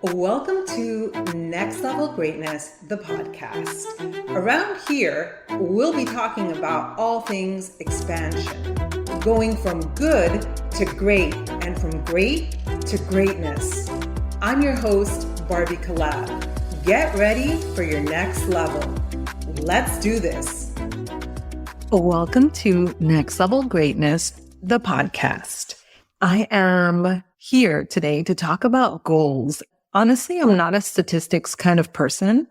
Welcome to Next Level Greatness, the podcast. Around here, we'll be talking about all things expansion, going from good to great and from great to greatness. I'm your host, Barbie Collab. Get ready for your next level. Let's do this. Welcome to Next Level Greatness, the podcast. I am here today to talk about goals. Honestly, I'm not a statistics kind of person,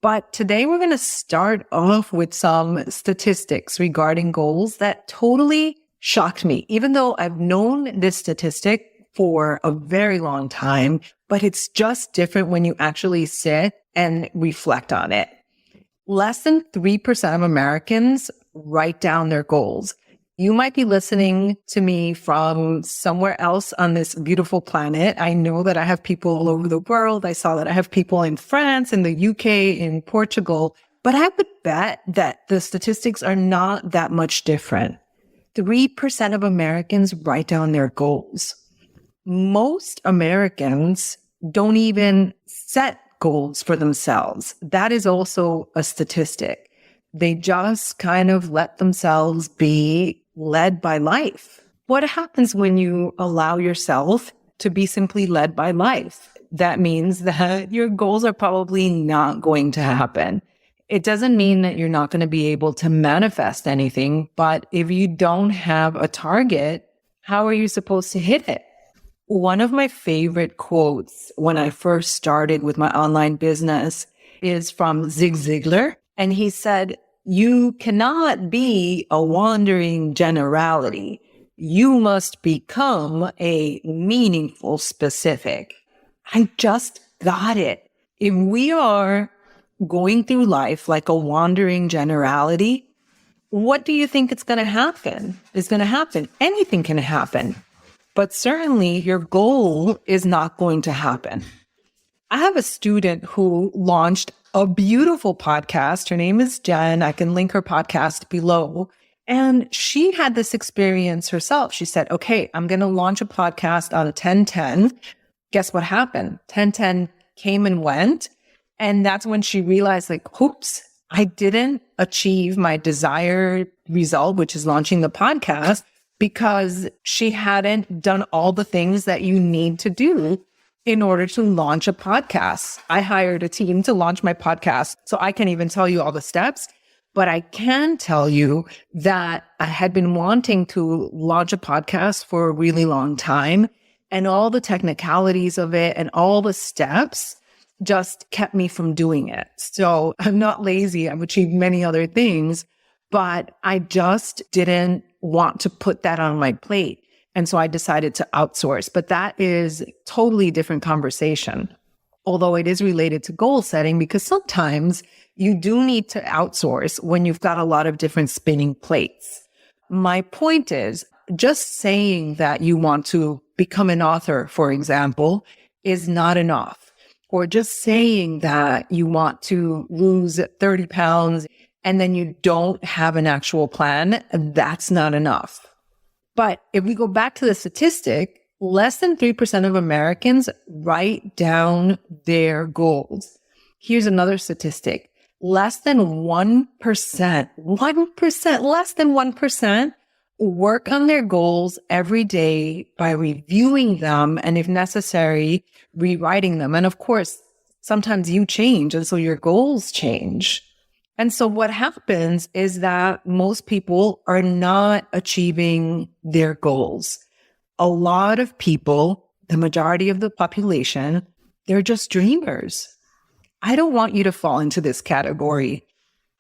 but today we're going to start off with some statistics regarding goals that totally shocked me, even though I've known this statistic for a very long time, but it's just different when you actually sit and reflect on it. Less than 3% of Americans write down their goals. You might be listening to me from somewhere else on this beautiful planet. I know that I have people all over the world. I saw that I have people in France, in the UK, in Portugal, but I would bet that the statistics are not that much different. 3% of Americans write down their goals. Most Americans don't even set goals for themselves. That is also a statistic. They just kind of let themselves be led by life. What happens when you allow yourself to be simply led by life? That means that your goals are probably not going to happen. It doesn't mean that you're not going to be able to manifest anything, but if you don't have a target, how are you supposed to hit it? One of my favorite quotes when I first started with my online business is from Zig Ziglar. And he said, "You cannot be a wandering generality. You must become a meaningful specific." I just got it. If we are going through life like a wandering generality, what do you think is going to happen? Anything can happen. But certainly your goal is not going to happen. I have a student who launched a beautiful podcast. Her name is Jen. I can link her podcast below. And she had this experience herself. She said, okay, I'm going to launch a podcast on 10/10. Guess what happened? 10/10 came and went. And that's when she realized, like, oops, I didn't achieve my desired result, which is launching the podcast, because she hadn't done all the things that you need to do in order to launch a podcast. I hired a team to launch my podcast, so I can't even tell you all the steps, but I can tell you that I had been wanting to launch a podcast for a really long time, and all the technicalities of it and all the steps just kept me from doing it. So I'm not lazy. I've achieved many other things, but I just didn't want to put that on my plate. And so I decided to outsource, but that is totally different conversation. Although it is related to goal setting, because sometimes you do need to outsource when you've got a lot of different spinning plates. My point is, just saying that you want to become an author, for example, is not enough. Or just saying that you want to lose 30 pounds and then you don't have an actual plan, that's not enough. But if we go back to the statistic, less than 3% of Americans write down their goals. Here's another statistic. Less than 1%, less than 1% work on their goals every day by reviewing them and, if necessary, rewriting them. And of course, sometimes you change, and so your goals change. And so what happens is that most people are not achieving their goals. A lot of people, the majority of the population, they're just dreamers. I don't want you to fall into this category.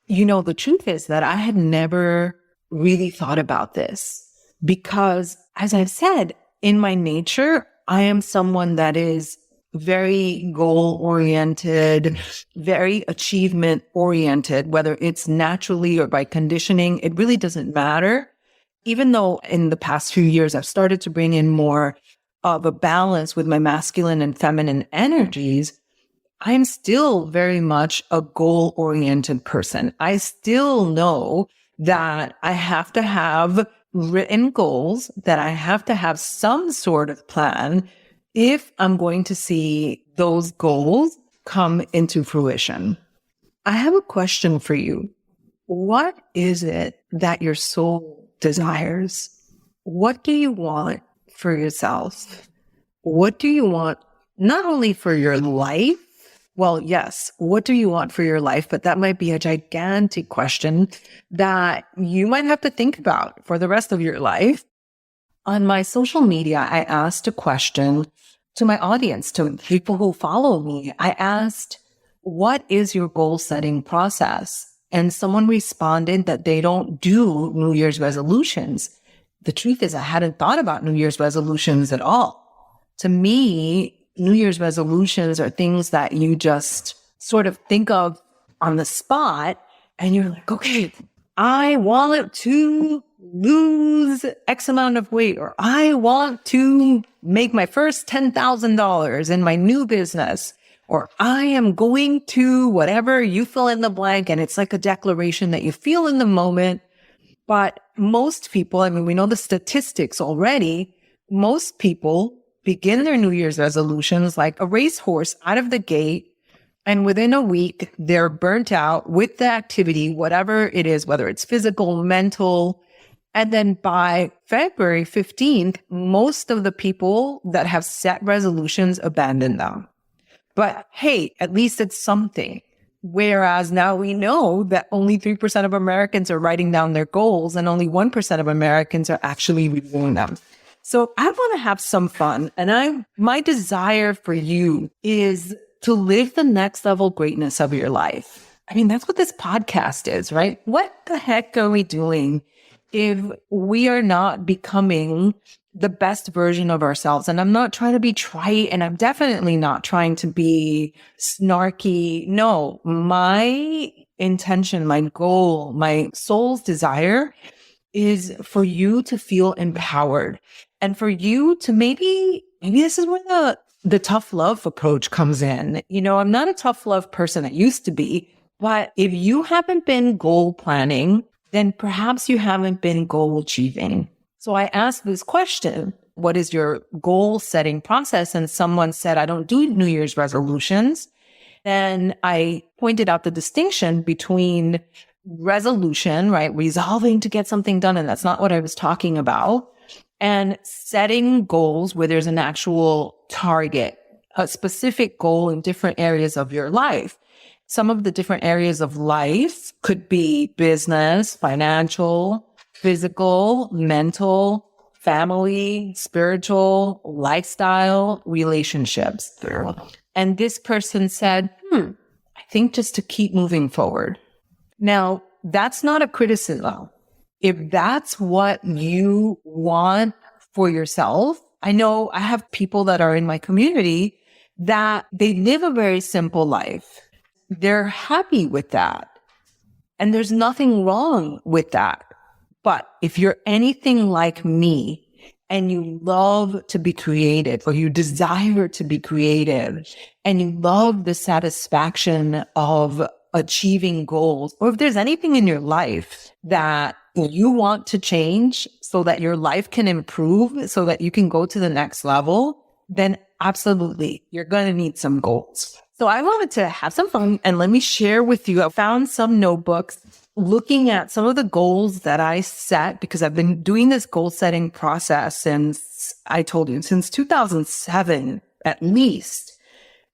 You know, the truth is that I had never really thought about this because, as I've said, in my nature, I am someone that is very goal-oriented, very achievement-oriented, whether it's naturally or by conditioning, it really doesn't matter. Even though in the past few years, I've started to bring in more of a balance with my masculine and feminine energies, I'm still very much a goal-oriented person. I still know that I have to have written goals, that I have to have some sort of plan if I'm going to see those goals come into fruition. I have a question for you. What is it that your soul desires? What do you want for yourself? What do you want not only for your life? Well, yes, what do you want for your life? But that might be a gigantic question that you might have to think about for the rest of your life. On my social media, I asked a question to my audience, to people who follow me. I asked, what is your goal setting process? And someone responded that they don't do New Year's resolutions. The truth is, I hadn't thought about New Year's resolutions at all. To me, New Year's resolutions are things that you just sort of think of on the spot, and you're like, okay, I want to lose X amount of weight, or I want to make my first $10,000 in my new business, or I am going to whatever, you fill in the blank. And it's like a declaration that you feel in the moment. But most people, I mean, we know the statistics already. Most people begin their New Year's resolutions like a racehorse out of the gate. And within a week, they're burnt out with the activity, whatever it is, whether it's physical, mental. And then by February 15th, most of the people that have set resolutions abandon them. But hey, at least it's something. Whereas now we know that only 3% of Americans are writing down their goals and only 1% of Americans are actually reviewing them. So I want to have some fun. And my desire for you is to live the next level greatness of your life. I mean, that's what this podcast is, right? What the heck are we doing if we are not becoming the best version of ourselves? And I'm not trying to be trite, and I'm definitely not trying to be snarky. No, my intention, my goal, my soul's desire is for you to feel empowered and for you to maybe this is where the tough love approach comes in. You know, I'm not a tough love person. I used to be, but if you haven't been goal planning, then perhaps you haven't been goal achieving. So I asked this question, what is your goal setting process? And someone said, I don't do New Year's resolutions. Then I pointed out the distinction between resolution, right? Resolving to get something done. And that's not what I was talking about. And setting goals where there's an actual target, a specific goal in different areas of your life. Some of the different areas of life could be business, financial, physical, mental, family, spiritual, lifestyle, relationships. And this person said, I think just to keep moving forward. Now, that's not a criticism. If that's what you want for yourself, I know I have people that are in my community that they live a very simple life. They're happy with that. And there's nothing wrong with that. But if you're anything like me and you love to be creative, or you desire to be creative, and you love the satisfaction of achieving goals, or if there's anything in your life that you want to change so that your life can improve, so that you can go to the next level, then absolutely, you're going to need some goals. So I wanted to have some fun, and let me share with you. I found some notebooks looking at some of the goals that I set, because I've been doing this goal setting process since 2007 at least.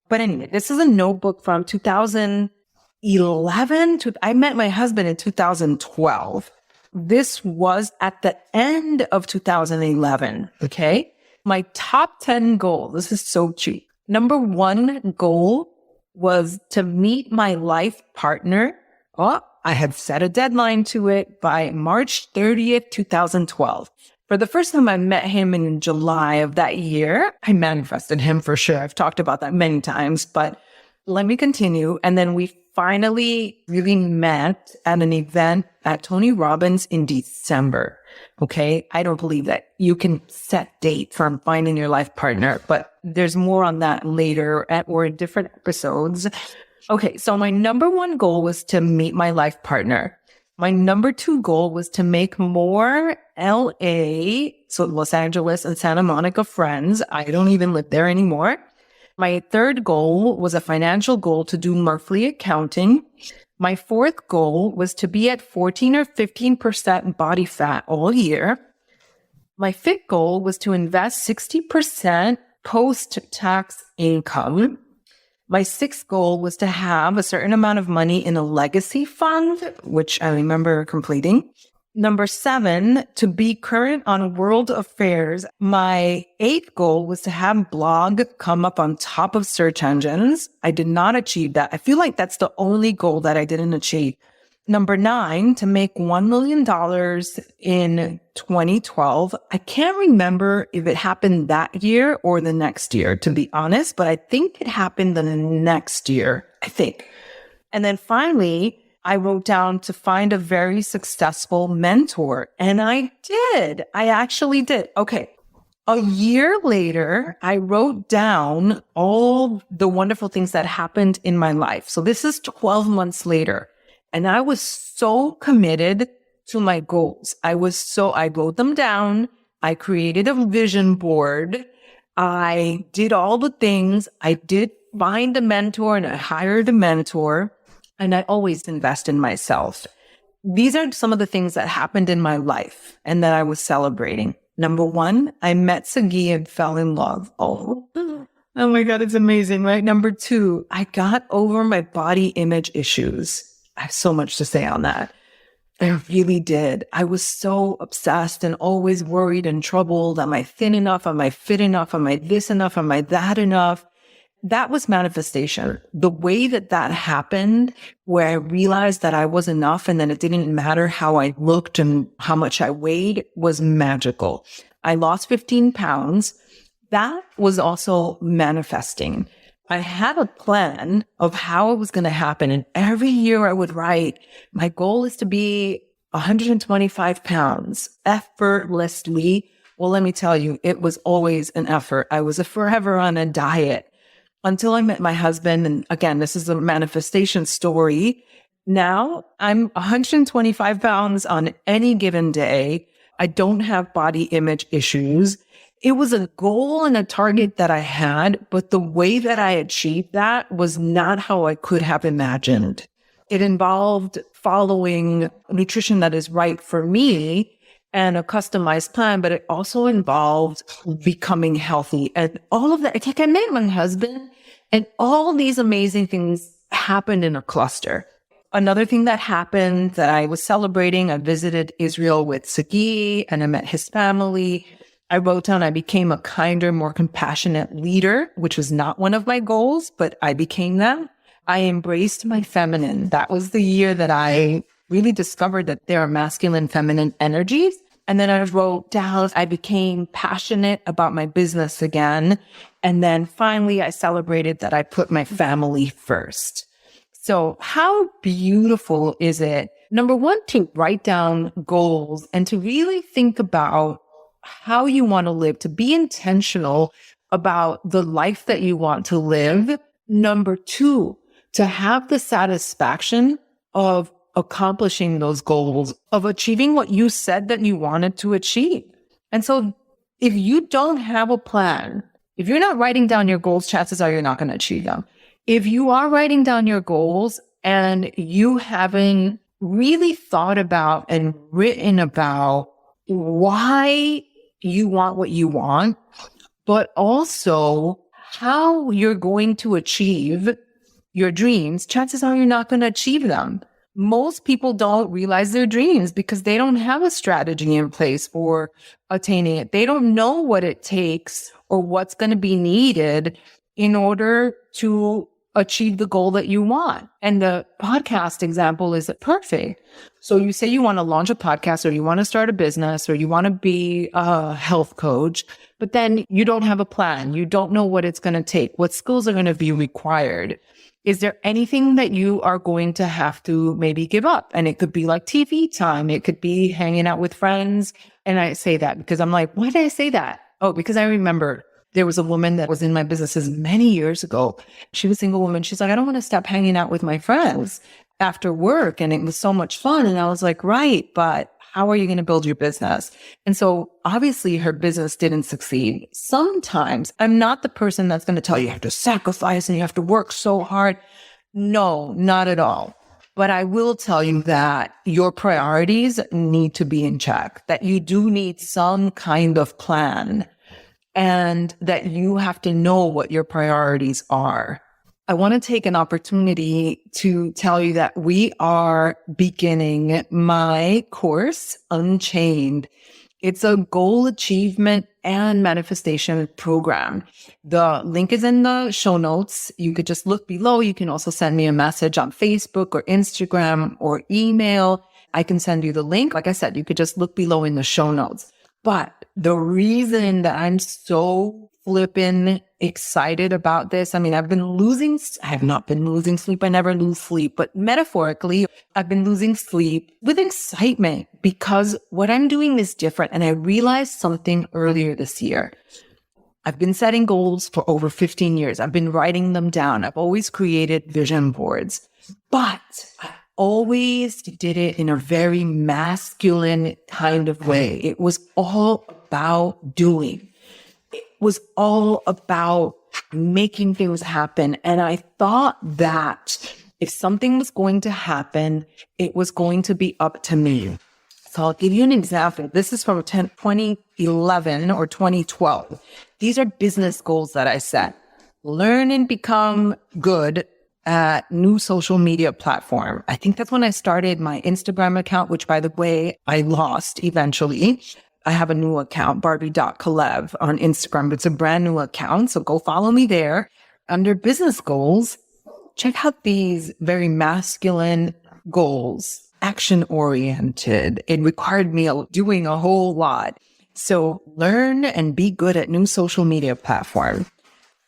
But anyway, this is a notebook from 2011. I met my husband in 2012. This was at the end of 2011. Okay. My top 10 goals. This is so cheap. Number 1 goal was to meet my life partner. Oh, I had set a deadline to it by March 30th, 2012. For the first time I met him in July of that year, I manifested him for sure. I've talked about that many times, but let me continue. And then we finally really met at an event at Tony Robbins in December. Okay. I don't believe that you can set date for finding your life partner, but there's more on that later or in different episodes. Okay. So my number 1 goal was to meet my life partner. My number 2 goal was to make more LA, so Los Angeles and Santa Monica friends. I don't even live there anymore. My third goal was a financial goal to do monthly accounting. My fourth goal was to be at 14 or 15% body fat all year. My fifth goal was to invest 60% post-tax income. My sixth goal was to have a certain amount of money in a legacy fund, which I remember completing. Number 7, to be current on world affairs. My eighth goal was to have blog come up on top of search engines. I did not achieve that. I feel like that's the only goal that I didn't achieve. Number 9, to make $1 million in 2012. I can't remember if it happened that year or the next year, to be honest, but I think it happened the next year, I think. And then finally, I wrote down to find a very successful mentor. And I did. I actually did. Okay. A year later, I wrote down all the wonderful things that happened in my life. So this is 12 months later. And I was so committed to my goals. I wrote them down. I created a vision board. I did all the things. I did find a mentor and I hired a mentor. And I always invest in myself. These are some of the things that happened in my life and that I was celebrating. Number 1, I met Sagi and fell in love. Oh my God, it's amazing, right? Number 2, I got over my body image issues. I have so much to say on that. I really did. I was so obsessed and always worried and troubled. Am I thin enough? Am I fit enough? Am I this enough? Am I that enough? That was manifestation. The way that happened, where I realized that I was enough and then it didn't matter how I looked and how much I weighed, was magical. I lost 15 pounds. That was also manifesting. I had a plan of how it was going to happen. And every year I would write, my goal is to be 125 pounds effortlessly. Well, let me tell you, it was always an effort. I was forever on a diet until I met my husband. And again, this is a manifestation story. Now I'm 125 pounds on any given day. I don't have body image issues. It was a goal and a target that I had, but the way that I achieved that was not how I could have imagined. It involved following nutrition that is right for me and a customized plan, but it also involved becoming healthy and all of that. It's like I met my husband and all these amazing things happened in a cluster. Another thing that happened that I was celebrating, I visited Israel with Sagi and I met his family. I wrote down I became a kinder, more compassionate leader, which was not one of my goals, but I became that. I embraced my feminine. That was the year that I really discovered that there are masculine, feminine energies. And then I wrote down I became passionate about my business again. And then finally, I celebrated that I put my family first. So how beautiful is it? Number 1, to write down goals and to really think about how you want to live, to be intentional about the life that you want to live. Number 2, to have the satisfaction of accomplishing those goals, of achieving what you said that you wanted to achieve. And so if you don't have a plan, if you're not writing down your goals, chances are you're not going to achieve them. If you are writing down your goals and you haven't really thought about and written about why you want what you want, but also how you're going to achieve your dreams, chances are you're not going to achieve them. Most people don't realize their dreams because they don't have a strategy in place for attaining it. They don't know what it takes or what's going to be needed in order to achieve the goal that you want. And the podcast example is perfect. So you say you want to launch a podcast or you want to start a business or you want to be a health coach, but then you don't have a plan. You don't know what it's going to take, what skills are going to be required. Is there anything that you are going to have to maybe give up? And it could be like TV time. It could be hanging out with friends. And I say that because I'm like, why did I say that? Oh, because I remember there was a woman that was in my businesses many years ago. She was a single woman. She's like, I don't want to stop hanging out with my friends after work. And it was so much fun. And I was like, right, but how are you going to build your business? And so obviously her business didn't succeed. Sometimes I'm not the person that's going to tell you have to sacrifice and you have to work so hard. No, not at all. But I will tell you that your priorities need to be in check, that you do need some kind of plan, and that you have to know what your priorities are. I want to take an opportunity to tell you that we are beginning my course, Unchained. It's a goal achievement and manifestation program. The link is in the show notes. You could just look below. You can also send me a message on Facebook or Instagram or email. I can send you the link. Like I said, you could just look below in the show notes. But the reason that I'm so flippin' excited about this, I mean, I have not been losing sleep. I never lose sleep, but metaphorically, I've been losing sleep with excitement because what I'm doing is different. And I realized something earlier this year. I've been setting goals for over 15 years. I've been writing them down. I've always created vision boards, but I always did it in a very masculine kind of way. It was all about doing. It was all about making things happen. And I thought that if something was going to happen, it was going to be up to me. So I'll give you an example. This is from 2011 or 2012. These are business goals that I set. Learn and become good at new social media platform. I think that's when I started my Instagram account, which, by the way, I lost eventually. I have a new account, Barbie.Kalev on Instagram. It's a brand new account, so go follow me there. Under business goals, check out these very masculine goals, action-oriented. It required me doing a whole lot. So learn and be good at new social media platform.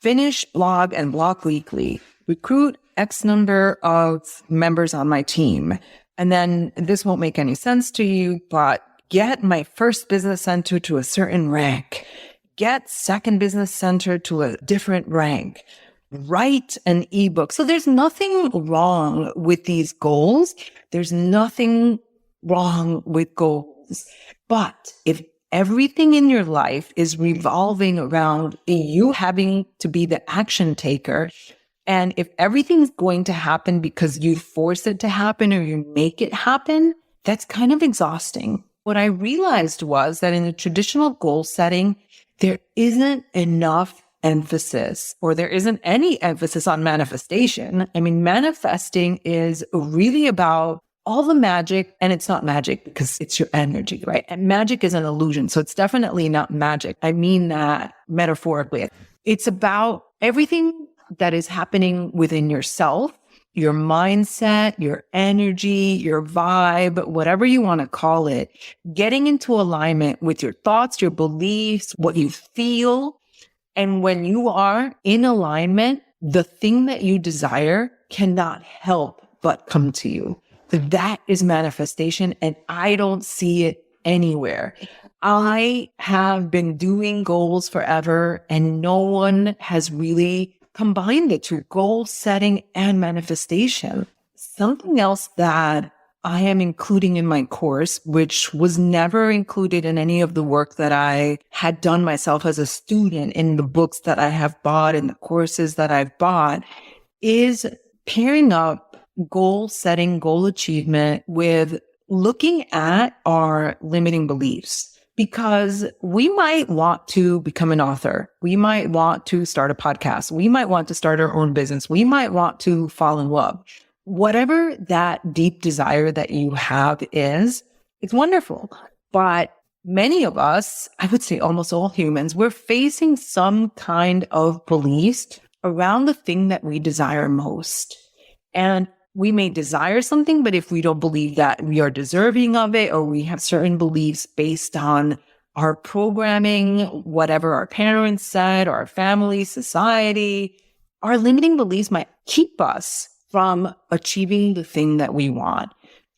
Finish blog and blog weekly. Recruit X number of members on my team. And then this won't make any sense to you, but get my first business center to a certain rank. Get second business center to a different rank. Write an ebook. So there's nothing wrong with these goals. There's nothing wrong with goals. But if everything in your life is revolving around you having to be the action taker, and if everything's going to happen because you force it to happen or you make it happen, that's kind of exhausting. What I realized was that in the traditional goal setting, there isn't enough emphasis, or there isn't any emphasis on manifestation. I mean, manifesting is really about all the magic, and it's not magic because it's your energy, right? And magic is an illusion. So it's definitely not magic. I mean that metaphorically. It's about everything that is happening within yourself, your mindset, your energy, your vibe, whatever you want to call it, getting into alignment with your thoughts, your beliefs, what you feel. And when you are in alignment, the thing that you desire cannot help but come to you. That is manifestation, and I don't see it anywhere. I have been doing goals forever, and no one has really combined the two, goal setting and manifestation. Something else that I am including in my course, which was never included in any of the work that I had done myself as a student, in the books that I have bought, in the courses that I've bought, is pairing up goal setting, goal achievement with looking at our limiting beliefs. Because we might want to become an author. We might want to start a podcast. We might want to start our own business. We might want to fall in love. Whatever that deep desire that you have is, it's wonderful. But many of us, I would say almost all humans, we're facing some kind of beliefs around the thing that we desire most. And we may desire something, but if we don't believe that we are deserving of it, or we have certain beliefs based on our programming, whatever our parents said, or our family, society, our limiting beliefs might keep us from achieving the thing that we want.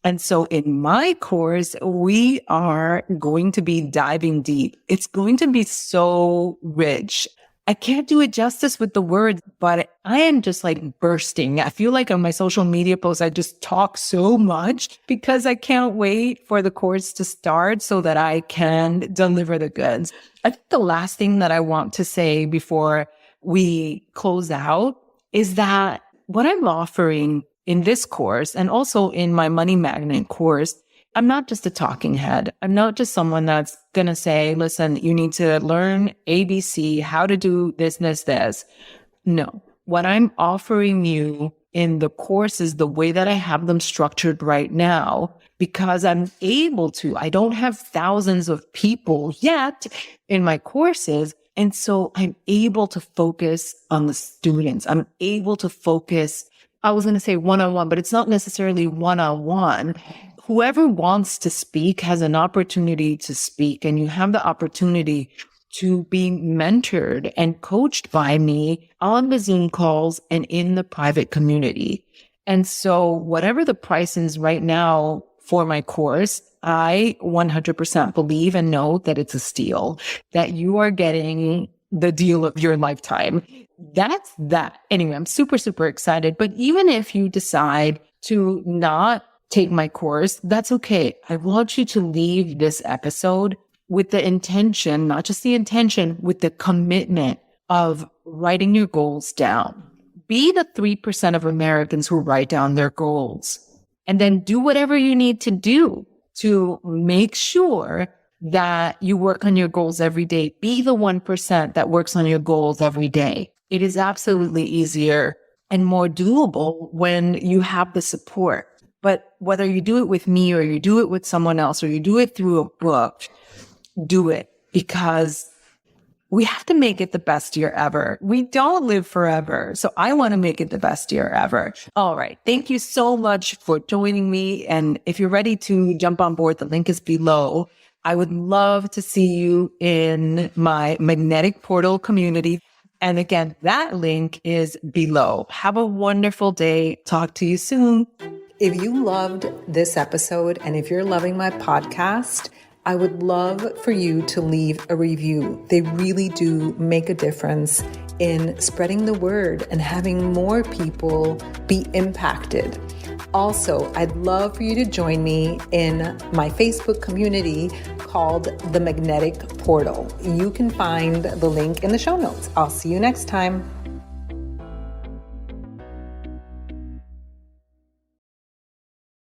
And so in my course, we are going to be diving deep. It's going to be so rich. I can't do it justice with the words, but I am just like bursting. I feel like on my social media posts, I just talk so much because I can't wait for the course to start so that I can deliver the goods. I think the last thing that I want to say before we close out is that what I'm offering in this course and also in my Money Magnet course, I'm not just a talking head. I'm not just someone that's going to say, listen, you need to learn ABC, how to do this. No, what I'm offering you in the course is the way that I have them structured right now, because I'm able to. I don't have thousands of people yet in my courses. And so I'm able to focus on the students. I'm able to focus, I was going to say one-on-one, but it's not necessarily one-on-one. Whoever wants to speak has an opportunity to speak, and you have the opportunity to be mentored and coached by me on the Zoom calls and in the private community. And so whatever the price is right now for my course, I 100% believe and know that it's a steal, that you are getting the deal of your lifetime. That's that. Anyway, I'm super, super excited. But even if you decide to not take my course, that's okay. I want you to leave this episode with the intention, not just the intention, with the commitment of writing your goals down. Be the 3% of Americans who write down their goals, and then do whatever you need to do to make sure that you work on your goals every day. Be the 1% that works on your goals every day. It is absolutely easier and more doable when you have the support. But whether you do it with me or you do it with someone else or you do it through a book, do it, because we have to make it the best year ever. We don't live forever. So I want to make it the best year ever. All right. Thank you so much for joining me. And if you're ready to jump on board, the link is below. I would love to see you in my magnetic portal community. And again, that link is below. Have a wonderful day. Talk to you soon. If you loved this episode and if you're loving my podcast, I would love for you to leave a review. They really do make a difference in spreading the word and having more people be impacted. Also, I'd love for you to join me in my Facebook community called The Magnetic Portal. You can find the link in the show notes. I'll see you next time.